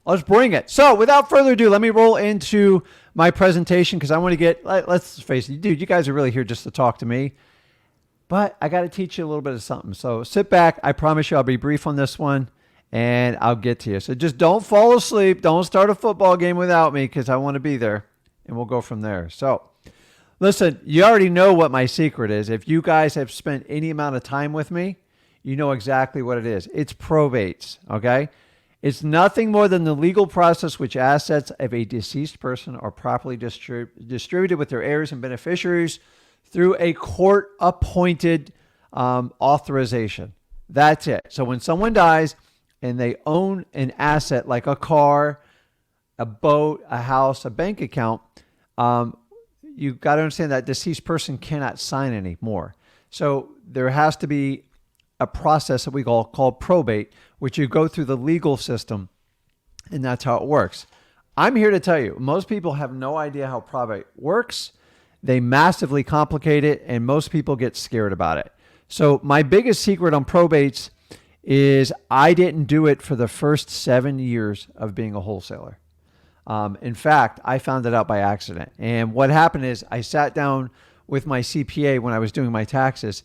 Let's bring it. So without further ado, let me roll into my presentation because I want to get, let's face it, dude, you guys are really here just to talk to me, but I got to teach you a little bit of something. So sit back. I promise you I'll be brief on this one and I'll get to you. So just don't fall asleep. Don't start a football game without me because I want to be there and we'll go from there. So listen, you already know what my secret is. If you guys have spent any amount of time with me, you know exactly what it is. It's probates, okay? It's nothing more than the legal process which assets of a deceased person are properly distributed with their heirs and beneficiaries through a court-appointed authorization. That's it. So when someone dies and they own an asset like a car, a boat, a house, a bank account, you got to understand that deceased person cannot sign anymore. So there has to be a process that we called probate, which you go through the legal system, and that's how it works. I'm here to tell you, most people have no idea how probate works. They massively complicate it, and most people get scared about it. So my biggest secret on probates is I didn't do it for the first 7 years of being a wholesaler. In fact, I found it out by accident. And what happened is I sat down with my CPA when I was doing my taxes,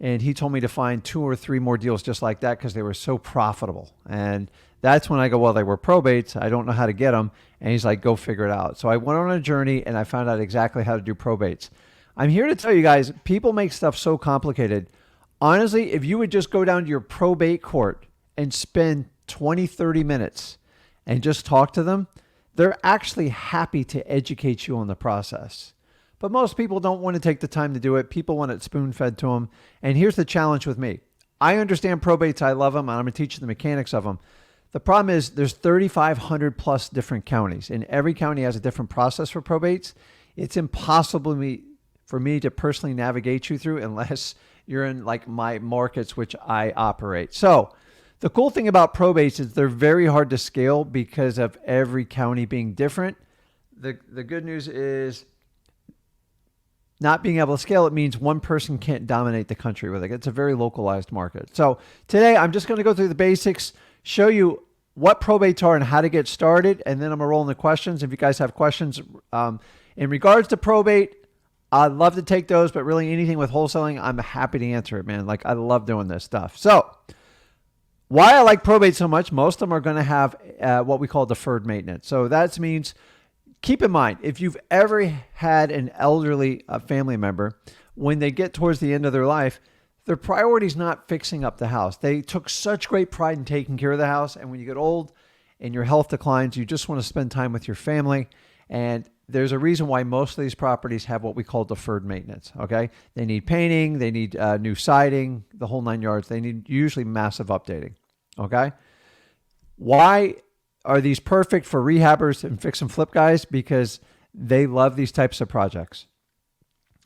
and he told me to find 2 or 3 more deals just like that because they were so profitable. And that's when I go, well, they were probates. I don't know how to get them. And he's like, go figure it out. So I went on a journey and I found out exactly how to do probates. I'm here to tell you guys, people make stuff so complicated. Honestly, if you would just go down to your probate court and spend 20, 30 minutes and just talk to them, they're actually happy to educate you on the process. But most people don't want to take the time to do it. People want it spoon-fed to them. And here's the challenge with me. I understand probates. I love them. And I'm going to teach you the mechanics of them. The problem is there's 3,500 plus different counties, and every county has a different process for probates. It's impossible for me to personally navigate you through unless you're in like my markets, which I operate. So the cool thing about probates is they're very hard to scale because of every county being different. The good news is not being able to scale, it means one person can't dominate the country with it. It's a very localized market. So today I'm just going to go through the basics, show you what probates are and how to get started, and then I'm going to roll into questions. If you guys have questions in regards to probate, I'd love to take those, but really anything with wholesaling, I'm happy to answer it, man. Like I love doing this stuff. So why I like probate so much, most of them are going to have what we call deferred maintenance. So that means, keep in mind, if you've ever had an elderly family member, when they get towards the end of their life, their priority is not fixing up the house. They took such great pride in taking care of the house. And when you get old and your health declines, you just want to spend time with your family. And there's a reason why most of these properties have what we call deferred maintenance. Okay. They need painting. They need new siding, the whole 9 yards. They need usually massive updating. Okay. Why are these perfect for rehabbers and fix and flip guys? Because they love these types of projects.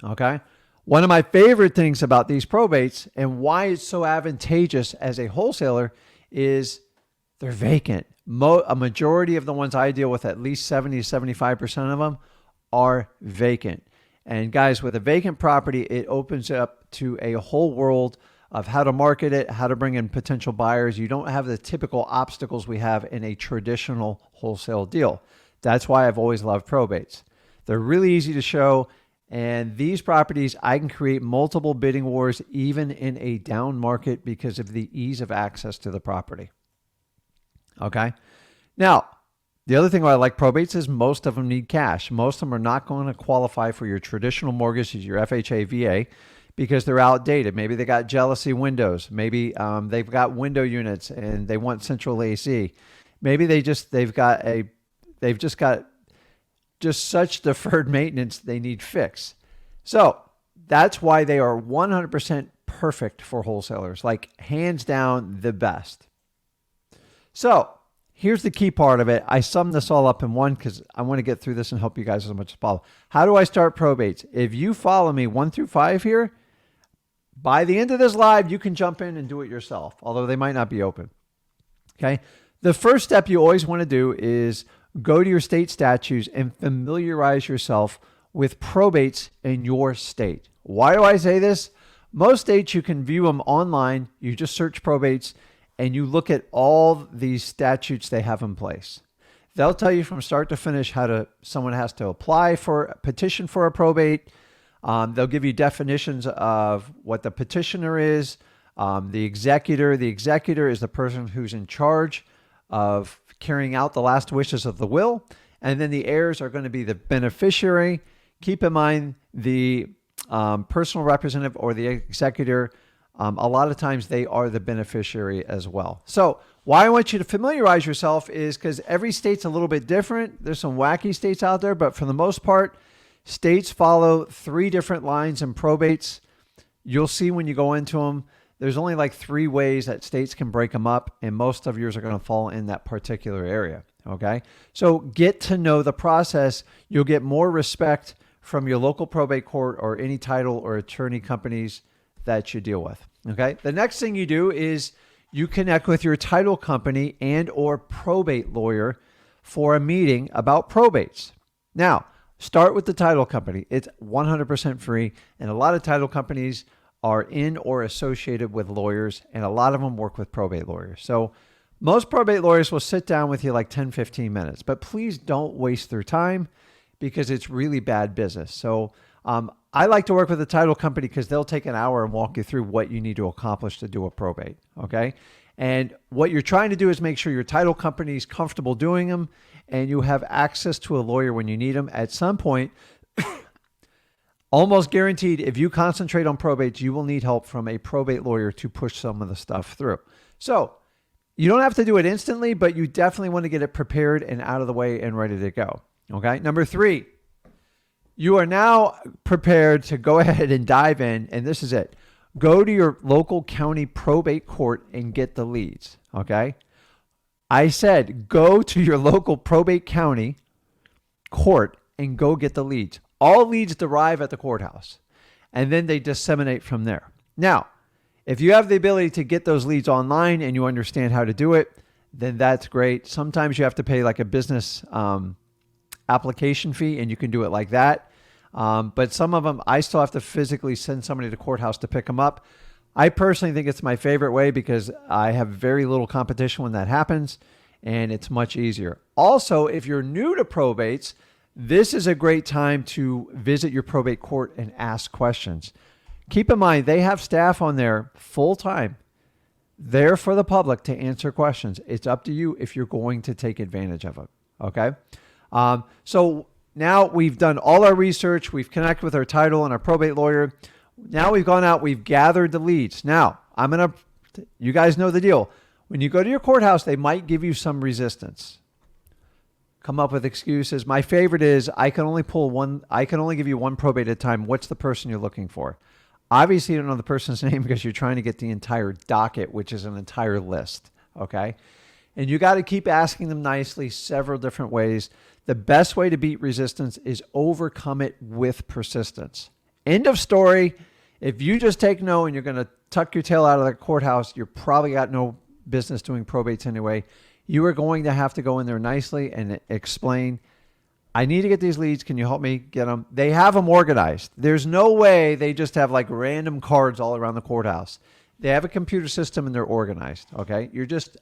Okay. One of my favorite things about these probates and why it's so advantageous as a wholesaler is they're vacant. A majority of the ones I deal with, at least 70 to 75% of them, are vacant. And guys, with a vacant property, it opens up to a whole world of how to market it, how to bring in potential buyers. You don't have the typical obstacles we have in a traditional wholesale deal. That's why I've always loved probates. They're really easy to show. And these properties, I can create multiple bidding wars even in a down market because of the ease of access to the property. Okay. Now, the other thing why I like probates is most of them need cash. Most of them are not going to qualify for your traditional mortgages, your FHA, VA, because they're outdated. Maybe they got jealousy windows. Maybe they've got window units and they want central AC. Maybe they've just got such deferred maintenance they need fixed. So that's why they are 100% perfect for wholesalers, like hands down the best. So here's the key part of it. I summed this all up in one because I want to get through this and help you guys as much as possible. How do I start probates? If you follow me 1 through 5 here, by the end of this live, you can jump in and do it yourself, although they might not be open. Okay. The first step you always want to do is go to your state statutes and familiarize yourself with probates in your state. Why do I say this? Most states, you can view them online. You just search probates and you look at all these statutes they have in place. They'll tell you from start to finish someone has to apply for a petition for a probate. They'll give you definitions of what the petitioner is, the executor. The executor is the person who's in charge of carrying out the last wishes of the will. And then the heirs are going to be the beneficiary. Keep in mind the personal representative or the executor. A lot of times they are the beneficiary as well. So why I want you to familiarize yourself is because every state's a little bit different. There's some wacky states out there, but for the most part, states follow 3 different lines in probates. You'll see when you go into them, there's only like 3 ways that states can break them up, and most of yours are going to fall in that particular area. Okay. So get to know the process. You'll get more respect from your local probate court or any title or attorney companies that you deal with. Okay. The next thing you do is you connect with your title company and or probate lawyer for a meeting about probates. Now, start with the title company. It's 100% free. And a lot of title companies are in or associated with lawyers, and a lot of them work with probate lawyers. So most probate lawyers will sit down with you like 10, 15 minutes, but please don't waste their time because it's really bad business. So I like to work with a title company because they'll take an hour and walk you through what you need to accomplish to do a probate. Okay. And what you're trying to do is make sure your title company is comfortable doing them and you have access to a lawyer when you need them. At some point, almost guaranteed, if you concentrate on probates, you will need help from a probate lawyer to push some of the stuff through. So you don't have to do it instantly, but you definitely want to get it prepared and out of the way and ready to go. Okay. Number 3, you are now prepared to go ahead and dive in. And this is it. Go to your local county probate court and get the leads. Okay. I said, go to your local probate county court and go get the leads. All leads derive at the courthouse and then they disseminate from there. Now, if you have the ability to get those leads online and you understand how to do it, then that's great. Sometimes you have to pay like a business application fee and you can do it like that. But some of them, I still have to physically send somebody to the courthouse to pick them up. I personally think it's my favorite way because I have very little competition when that happens and it's much easier. Also, if you're new to probates, this is a great time to visit your probate court and ask questions. Keep in mind, they have staff on there full time, there for the public to answer questions. It's up to you if you're going to take advantage of it. Okay. So now we've done all our research. We've connected with our title and our probate lawyer. Now we've gone out, we've gathered the leads. Now you guys know the deal. When you go to your courthouse, they might give you some resistance. Come up with excuses. My favorite is I can only give you one probate at a time. What's the person you're looking for? Obviously, you don't know the person's name because you're trying to get the entire docket, which is an entire list. Okay. And you got to keep asking them nicely several different ways. The best way to beat resistance is overcome it with persistence. End of story. If you just take no and you're going to tuck your tail out of the courthouse, you're probably got no business doing probates anyway. You are going to have to go in there nicely and explain, I need to get these leads. Can you help me get them? They have them organized. There's no way they just have like random cards all around the courthouse. They have a computer system and they're organized. Okay. You're just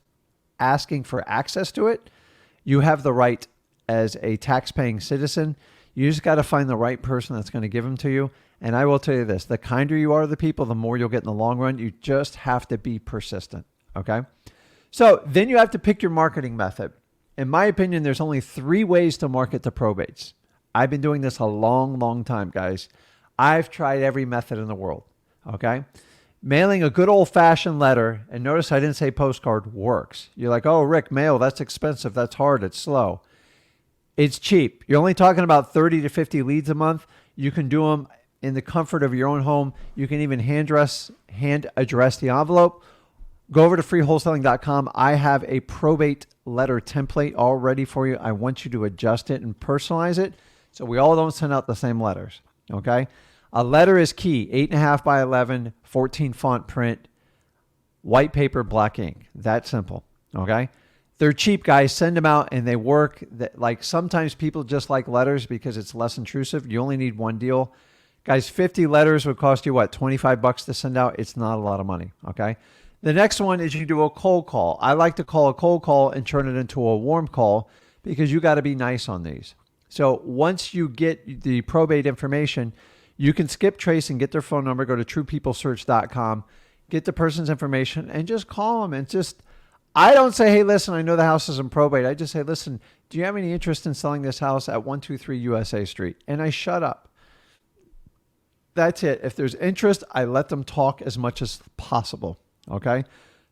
asking for access to it. You have the right as a tax-paying citizen. You just got to find the right person that's going to give them to you. And I will tell you this, the kinder you are to the people, the more you'll get in the long run. You just have to be persistent. Okay. So then you have to pick your marketing method. In my opinion, there's only 3 ways to market to probates. I've been doing this a long, long time, guys. I've tried every method in the world. Okay. Mailing a good old-fashioned letter, and notice I didn't say postcard, works. You're like, oh, Rick, mail, that's expensive. That's hard. It's slow. It's cheap. You're only talking about 30 to 50 leads a month. You can do them in the comfort of your own home. You can even hand address the envelope. Go over to freewholesaling.com. I have a probate letter template all ready for you. I want you to adjust it and personalize it so we all don't send out the same letters. Okay? A letter is key. 8.5 by 11, 14 font print, white paper, black ink. That simple. Okay? They're cheap, guys. Send them out and they work. Like sometimes people just like letters because it's less intrusive. You only need one deal. Guys, 50 letters would cost you what, $25 to send out? It's not a lot of money. Okay? The next one is you do a cold call. I like to call a cold call and turn it into a warm call because you got to be nice on these. So once you get the probate information, you can skip trace and get their phone number, go to truepeoplesearch.com, get the person's information, and just call them. And just, I don't say, hey, listen, I know the house is in probate. I just say, listen, do you have any interest in selling this house at 123 USA Street? And I shut up. That's it. If there's interest, I let them talk as much as possible. Okay.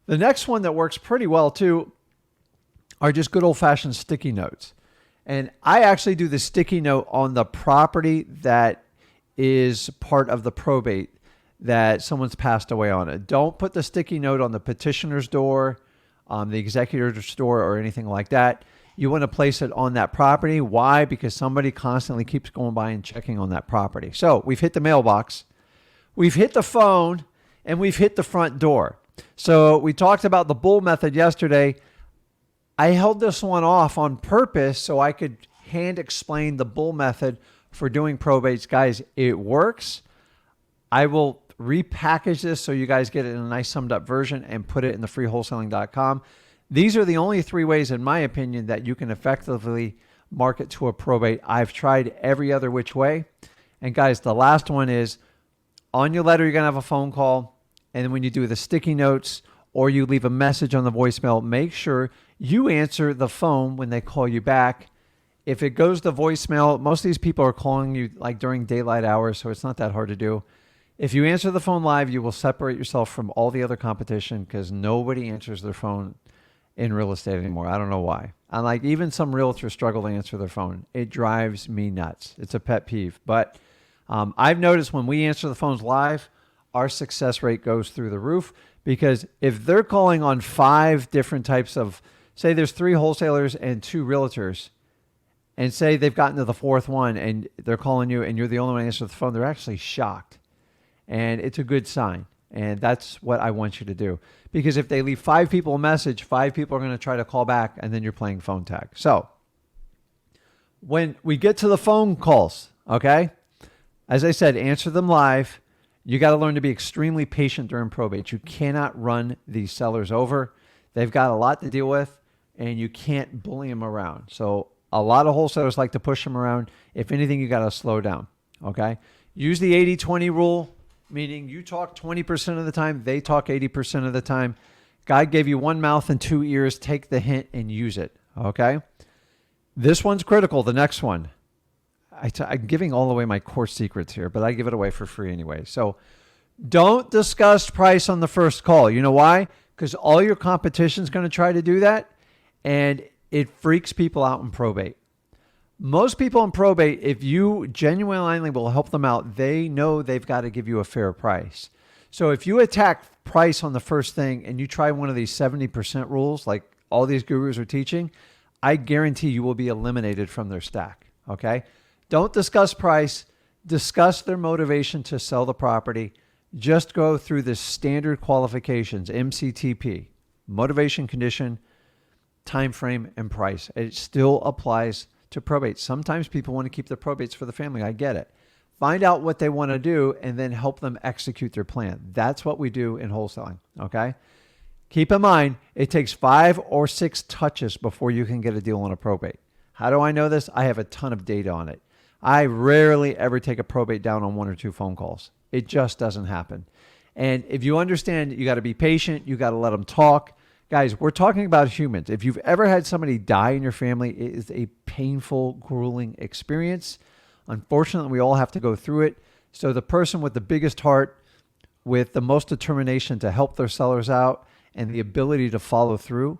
The next one that works pretty well too are just good old fashioned sticky notes. And I actually do the sticky note on the property that is part of the probate that someone's passed away on it. Don't put the sticky note on the petitioner's door, the executor's door, or anything like that. You want to place it on that property. Why? Because somebody constantly keeps going by and checking on that property. So we've hit the mailbox, we've hit the phone, and we've hit the front door. So we talked about the bull method yesterday. I held this one off on purpose so I could hand explain the bull method for doing probates. Guys, it works. I will repackage this so you guys get it in a nice summed up version and put it in the freewholesaling.com. These are the only 3 ways, in my opinion, that you can effectively market to a probate. I've tried every other which way. And guys, the last one is on your letter, you're going to have a phone call. And then when you do the sticky notes or you leave a message on the voicemail, make sure you answer the phone when they call you back. If it goes to voicemail, most of these people are calling you like during daylight hours, so it's not that hard to do. If you answer the phone live, you will separate yourself from all the other competition because nobody answers their phone in real estate anymore. I don't know why. And like even some realtors struggle to answer their phone. It drives me nuts. It's a pet peeve. But I've noticed when we answer the phones live, our success rate goes through the roof because if they're calling on 5 different types of, say there's 3 wholesalers and 2 realtors, and say they've gotten to the 4th one and they're calling you and you're the only one to answer the phone, they're actually shocked. And it's a good sign. And that's what I want you to do. Because if they leave 5 people a message, 5 people are going to try to call back and then you're playing phone tag. So when we get to the phone calls, okay, as I said, answer them live. You got to learn to be extremely patient during probate. You cannot run these sellers over. They've got a lot to deal with and you can't bully them around. So a lot of wholesalers like to push them around. If anything, you got to slow down. Okay. Use the 80-20 rule, meaning you talk 20% of the time, they talk 80% of the time. God gave you 1 mouth and 2 ears. Take the hint and use it. Okay. This one's critical. The next one. I'm giving all away my course secrets here, but I give it away for free anyway. So don't discuss price on the first call. You know why? Because all your competition's going to try to do that, and it freaks people out in probate. Most people in probate, if you genuinely will help them out, they know they've got to give you a fair price. So if you attack price on the first thing and you try one of these 70% rules, like all these gurus are teaching, I guarantee you will be eliminated from their stack. Okay? Don't discuss price. Discuss their motivation to sell the property. Just go through the standard qualifications, MCTP, motivation, condition, time frame, and price. It still applies to probate. Sometimes people want to keep the probates for the family. I get it. Find out what they want to do and then help them execute their plan. That's what we do in wholesaling. Okay. Keep in mind, it takes 5 or 6 touches before you can get a deal on a probate. How do I know this? I have a ton of data on it. I rarely ever take a probate down on 1 or 2 phone calls. It just doesn't happen. And if you understand, you got to be patient. You got to let them talk. Guys, we're talking about humans. If you've ever had somebody die in your family, it is a painful, grueling experience. Unfortunately, we all have to go through it. So the person with the biggest heart, with the most determination to help their sellers out and the ability to follow through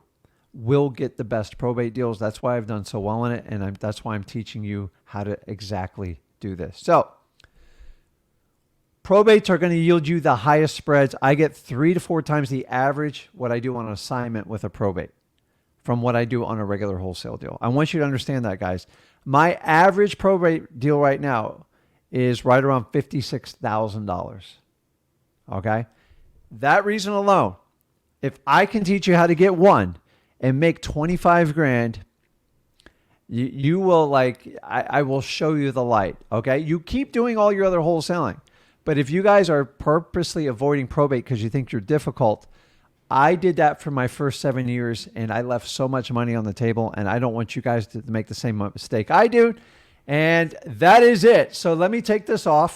will get the best probate deals. That's why I've done so well in it. And that's why I'm teaching you how to exactly do this. So probates are going to yield you the highest spreads. I get 3 to 4 times the average what I do on an assignment with a probate from what I do on a regular wholesale deal. I want you to understand that, guys. My average probate deal right now is right around $56,000. Okay? That reason alone, if I can teach you how to get one and make 25 grand, you will like, I will show you the light. Okay? You keep doing all your other wholesaling. But if you guys are purposely avoiding probate because you think you're difficult, I did that for my first 7 years, and I left so much money on the table, and I don't want you guys to make the same mistake I do. And that is it. So let me take this off.